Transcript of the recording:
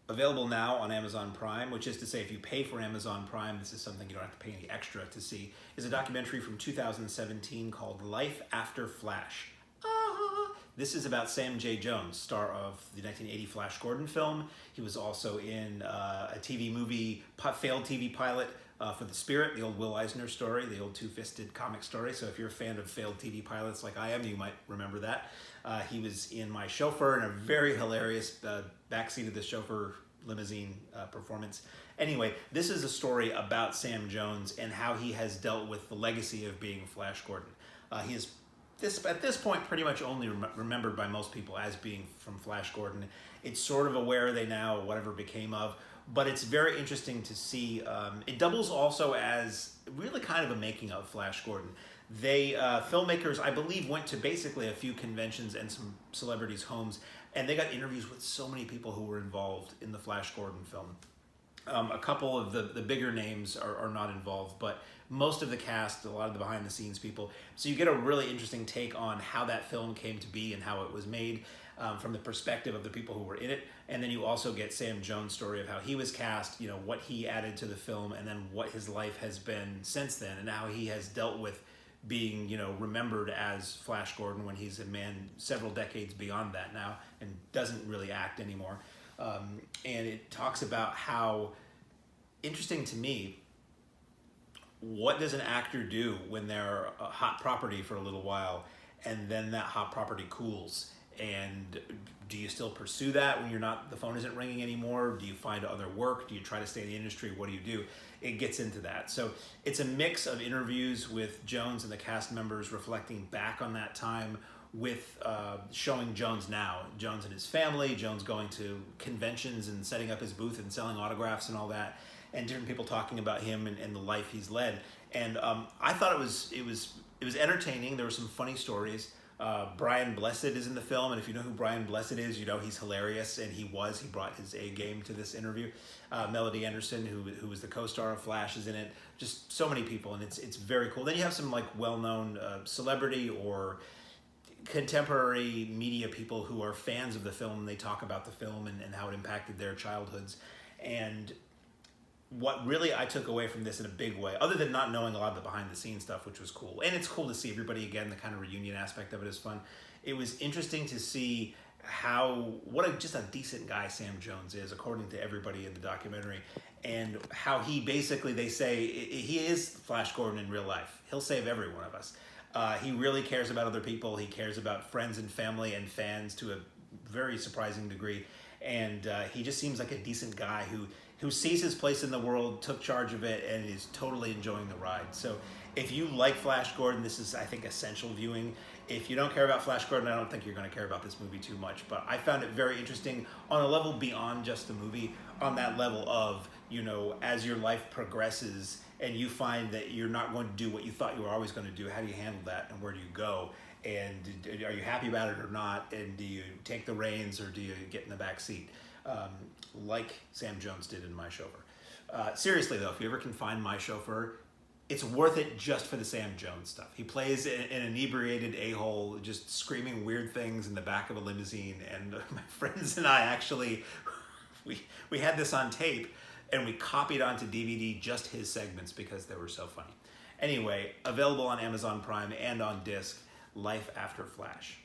Available now on Amazon Prime, which is to say if you pay for Amazon Prime, this is something you don't have to pay any extra to see, is a documentary from 2017 called Life After Flash. This is about Sam J. Jones, star of the 1980 Flash Gordon film. He was also in a TV movie, failed TV pilot for The Spirit, the old Will Eisner story, the old two-fisted comic story. So if you're a fan of failed TV pilots like I am, you might remember that. He was in My Chauffeur in a very hilarious backseat of the chauffeur limousine performance. Anyway, this is a story about Sam Jones and how he has dealt with the legacy of being Flash Gordon. He is at this point pretty much only remembered by most people as being from Flash Gordon. It's sort of a where are they now, whatever became of, but it's very interesting to see. It doubles also as really kind of a making of Flash Gordon. They, filmmakers, I believe, went to basically a few conventions and some celebrities' homes, and they got interviews with so many people who were involved in the Flash Gordon film. A couple of the bigger names are not involved, but most of the cast, a lot of the behind the scenes people. So you get a really interesting take on how that film came to be and how it was made from the perspective of the people who were in it. And then you also get Sam Jones' story of how he was cast, you know, what he added to the film, and then what his life has been since then, and how he has dealt with being, you know, remembered as Flash Gordon when he's a man several decades beyond that now and doesn't really act anymore. And it talks about how, interesting to me, what does an actor do when they're a hot property for a little while and then that hot property cools? And do you still pursue that when the phone isn't ringing anymore? Do you find other work? Do you try to stay in the industry? What do you do? It gets into that. So it's a mix of interviews with Jones and the cast members reflecting back on that time, with showing Jones now, Jones and his family, Jones going to conventions and setting up his booth and selling autographs and all that, and different people talking about him and the life he's led. And I thought it was entertaining. There were some funny stories. Brian Blessed is in the film, and if you know who Brian Blessed is, you know he's hilarious, and he brought his A game to this interview. Melody Anderson, who was the co-star of Flash, is in it. Just so many people, and it's very cool. Then you have some like well-known celebrity or contemporary media people who are fans of the film, and they talk about the film and how it impacted their childhoods. And what really I took away from this in a big way, other than not knowing a lot of the behind the scenes stuff, which was cool, and it's cool to see everybody again, the kind of reunion aspect of it is fun. It was interesting to see just a decent guy Sam Jones is, according to everybody in the documentary, and how he basically, they say, he is Flash Gordon in real life. He'll save every one of us. He really cares about other people. He cares about friends and family and fans to a very surprising degree. And he just seems like a decent guy who sees his place in the world, took charge of it, and is totally enjoying the ride. So if you like Flash Gordon, this is, I think, essential viewing. If you don't care about Flash Gordon, I don't think you're going to care about this movie too much. But I found it very interesting on a level beyond just the movie, on that level of, you know, as your life progresses and you find that you're not going to do what you thought you were always going to do, how do you handle that and where do you go? And are you happy about it or not? And do you take the reins or do you get in the back seat? Like Sam Jones did in My Chauffeur. Seriously though, if you ever can find My Chauffeur, it's worth it just for the Sam Jones stuff. He plays an inebriated a-hole just screaming weird things in the back of a limousine, and my friends and I actually, we had this on tape and we copied onto DVD just his segments because they were so funny. Anyway, available on Amazon Prime and on disc, Life After Flash.